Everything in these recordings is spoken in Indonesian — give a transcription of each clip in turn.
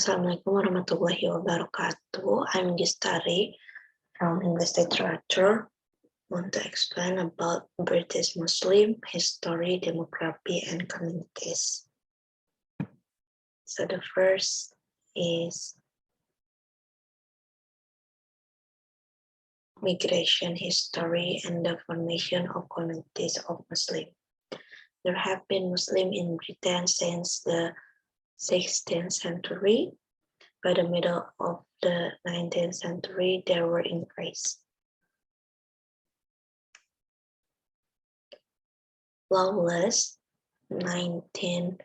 Assalamualaikum warahmatullahi wabarakatuh. I'm Gistari from English Literature. Want to explain about British Muslim history, demography, and communities. So the first is migration history and the formation of communities of Muslim. There have been Muslim in Britain since the 16th century. By the middle of the 19th century, there were increase. Lawless 1995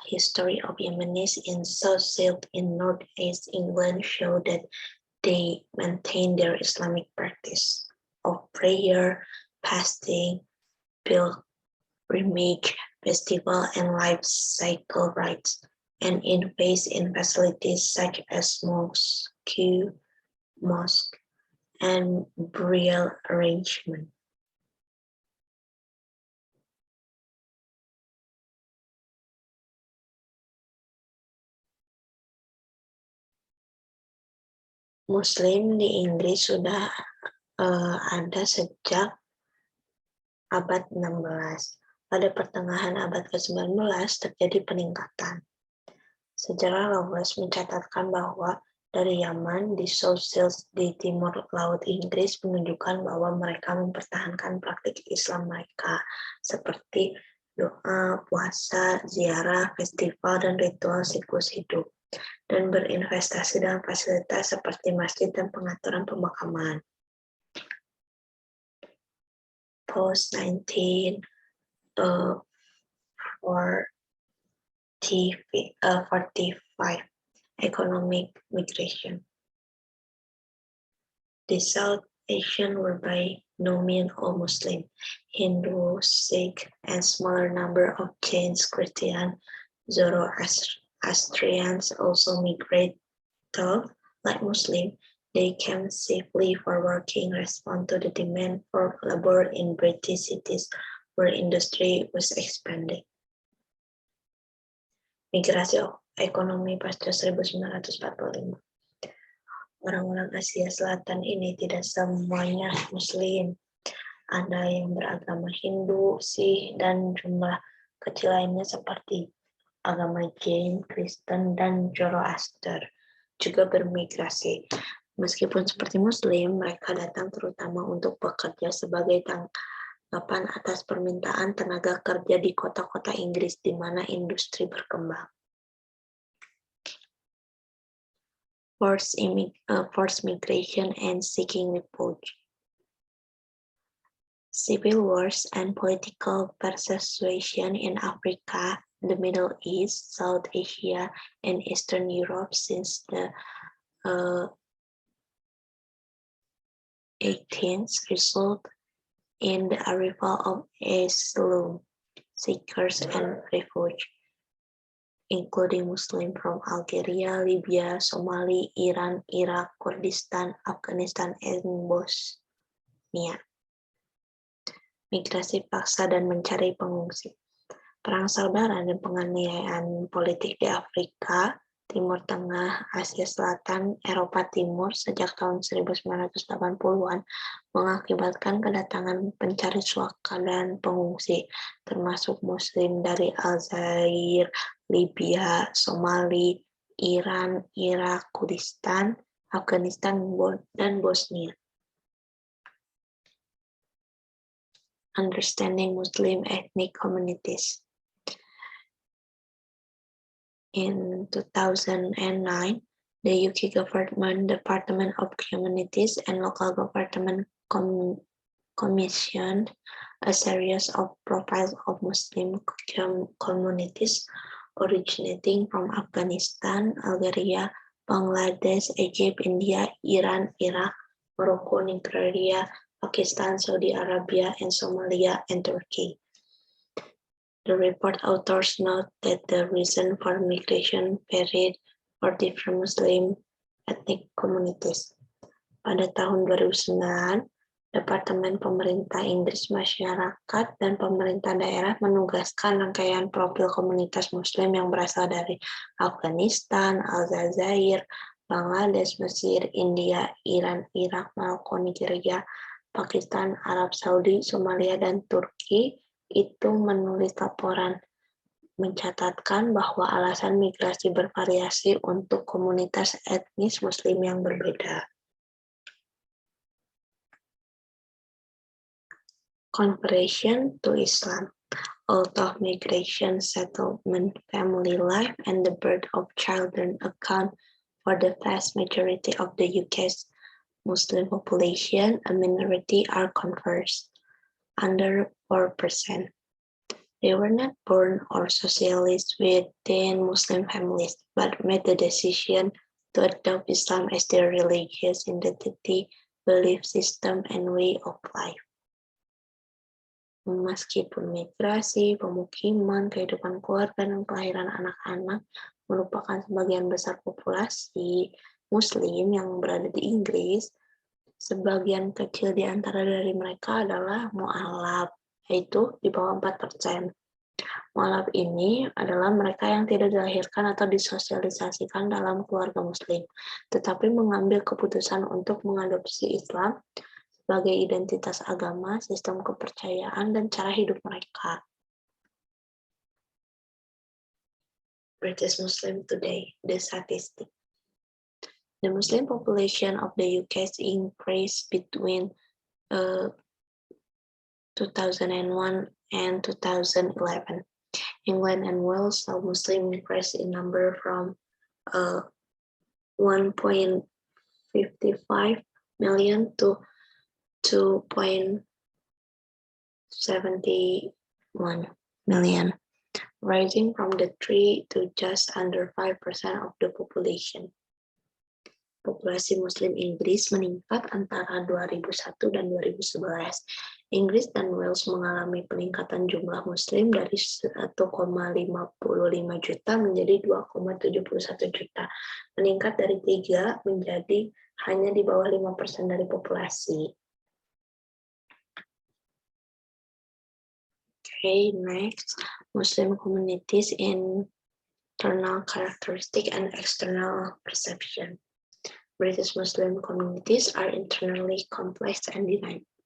history of Yemenis in South Silk in Northeast England show that they maintain their Islamic practice of prayer, fasting, pilgrimage, festival, and life cycle rites, and invest in facilities such as mosque, and burial arrangement. Muslim di Inggris sudah ada sejak abad 16. Pada pertengahan abad ke-19 terjadi peningkatan. Sejarah Lawless mencatatkan bahwa dari Yaman di South Shields di timur laut Inggris menunjukkan bahwa mereka mempertahankan praktik Islam mereka seperti doa, puasa, ziarah, festival, dan ritual siklus hidup, dan berinvestasi dalam fasilitas seperti masjid dan pengaturan pemakaman. Post 1945 economic migration. The South Asian were by no means all Muslim. Hindu, Sikh, and smaller number of Jains, Christian, Zoroastrians also migrate. Like Muslim, they came safely for working, respond to the demand for labor in British cities where industry was expanding. Migrasi ekonomi pasca 1945. Orang-orang Asia Selatan ini tidak semuanya Muslim. Ada yang beragama Hindu, Sikh, dan jumlah kecil lainnya seperti agama Jain, Kristen, dan Zoroaster juga bermigrasi. Meskipun seperti Muslim, mereka datang terutama untuk bekerja sebagai tanggapan atas permintaan tenaga kerja di kota-kota Inggris di mana industri berkembang. Forced migration and seeking refuge. Civil wars and political persecution in Africa, the Middle East, South Asia, and Eastern Europe since the 18th result in the arrival of asylum seekers and refugees, including Muslim from Algeria, Libya, Somalia, Iran, Iraq, Kurdistan, Afghanistan, and Bosnia. Migrasi paksa dan mencari pengungsi. Perang saudara dan penganiayaan politik di Afrika, Timur Tengah, Asia Selatan, Eropa Timur sejak tahun 1980-an mengakibatkan kedatangan pencari suaka dan pengungsi, termasuk Muslim dari Aljazair, Libya, Somalia, Iran, Irak, Kurdistan, Afghanistan, dan Bosnia. Understanding Muslim ethnic communities. In 2009, the UK government Department of Communities and Local Government commissioned a series of profiles of Muslim communities originating from Afghanistan, Algeria, Bangladesh, Egypt, India, Iran, Iraq, Morocco, Nigeria, Pakistan, Saudi Arabia, and Somalia, and Turkey. The report authors note that the reason for migration varied for different Muslim ethnic communities. Pada tahun 2009, Departemen Pemerintah Inggris Masyarakat dan pemerintah daerah menugaskan rangkaian profil komunitas Muslim yang berasal dari Afghanistan, Aljazair, Bangladesh, Mesir, India, Iran, Irak, Maroko, Nigeria, Pakistan, Arab Saudi, Somalia, dan Turki itu menulis laporan mencatatkan bahwa alasan migrasi bervariasi untuk komunitas etnis Muslim yang berbeda. Conversion to Islam. Although migration, settlement, family life, and the birth of children account for the vast majority of the UK's Muslim population, a minority are converts, under 4%. They were not born or socialized within Muslim families, but made the decision to adopt Islam as their religious identity, belief system, and way of life. Meskipun migrasi, pemukiman, kehidupan keluarga, dan kelahiran anak-anak merupakan sebagian besar populasi Muslim yang berada di Inggris, sebagian kecil di antara dari mereka adalah mu'alaf, yaitu di bawah 4%. Mu'alaf ini adalah mereka yang tidak dilahirkan atau disosialisasikan dalam keluarga Muslim, tetapi mengambil keputusan untuk mengadopsi Islam sebagai identitas agama, sistem kepercayaan, dan cara hidup mereka. British Muslim today, the statistic. The Muslim population of the UK increased between 2001 and 2011. England and Wales saw Muslim increase in number from 1.55 million to 2.71 million, rising from the 3 to just under 5% of the population. Populasi Muslim Inggris meningkat antara 2001 dan 2011. Inggris dan Wales mengalami peningkatan jumlah Muslim dari 1,55 juta menjadi 2,71 juta, meningkat dari 3 menjadi hanya di bawah 5% dari populasi. Okay, next, Muslim communities internal characteristic and external perception. British Muslim communities are internally complex and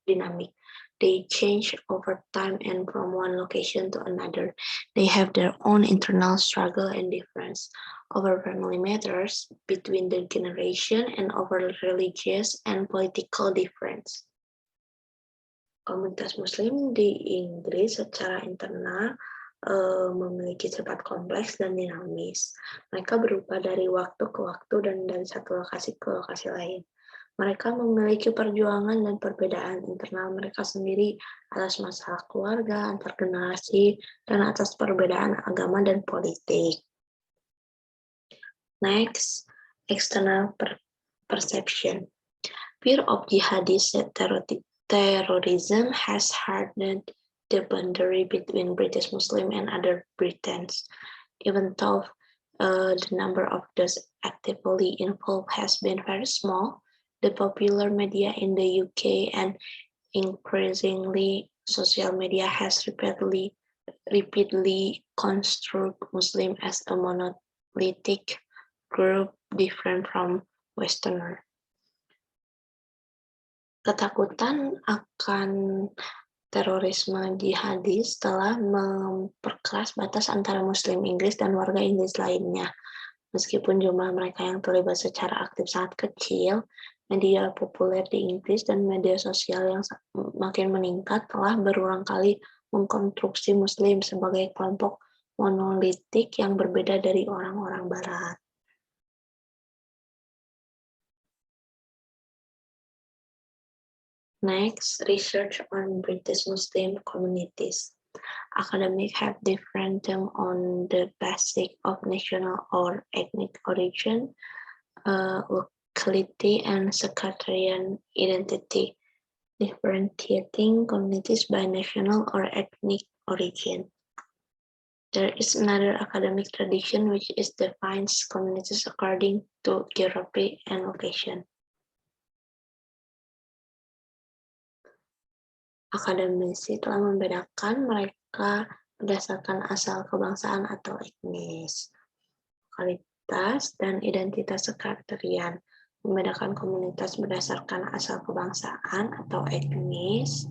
dynamic. They change over time and from one location to another. They have their own internal struggle and difference over family matters, between the generation, and over religious and political difference. Komunitas Muslim di Inggris secara internal memiliki sifat kompleks dan dinamis. Mereka berubah dari waktu ke waktu dan dari satu lokasi ke lokasi lain. Mereka memiliki perjuangan dan perbedaan internal mereka sendiri atas masalah keluarga, antar generasi, dan atas perbedaan agama dan politik. Next, external perception. Fear of jihadist terrorism has hardened the boundary between British Muslim and other Britons. Even though the number of those actively involved has been very small, the popular media in the UK and increasingly social media has repeatedly construed Muslim as a monolithic group different from Westerner. Ketakutan akan terorisme jihadis telah memperkeras batas antara Muslim Inggris dan warga Inggris lainnya. Meskipun jumlah mereka yang terlibat secara aktif sangat kecil, media populer di Inggris dan media sosial yang makin meningkat telah berulang kali mengkonstruksi Muslim sebagai kelompok monolitik yang berbeda dari orang-orang Barat. Next, research on British Muslim communities. Academics have different terms on the basis of national or ethnic origin, locality, and sectarian identity, differentiating communities by national or ethnic origin. There is another academic tradition which defines communities according to geography and location. akademisi telah membedakan mereka berdasarkan asal kebangsaan atau etnis, lokalitas, dan identitas sekretarian. Membedakan komunitas berdasarkan asal kebangsaan atau etnis,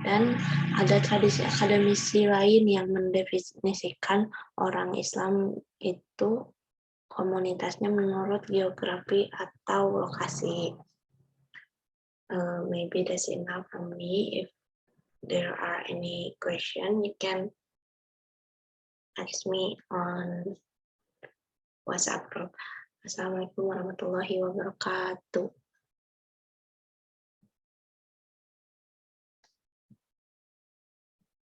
dan ada tradisi akademisi lain yang mendefinisikan orang Islam itu komunitasnya menurut geografi atau lokasi. Maybe that's enough for me. If there are any question, you can ask me on WhatsApp group. Assalamualaikum warahmatullahi wabarakatuh.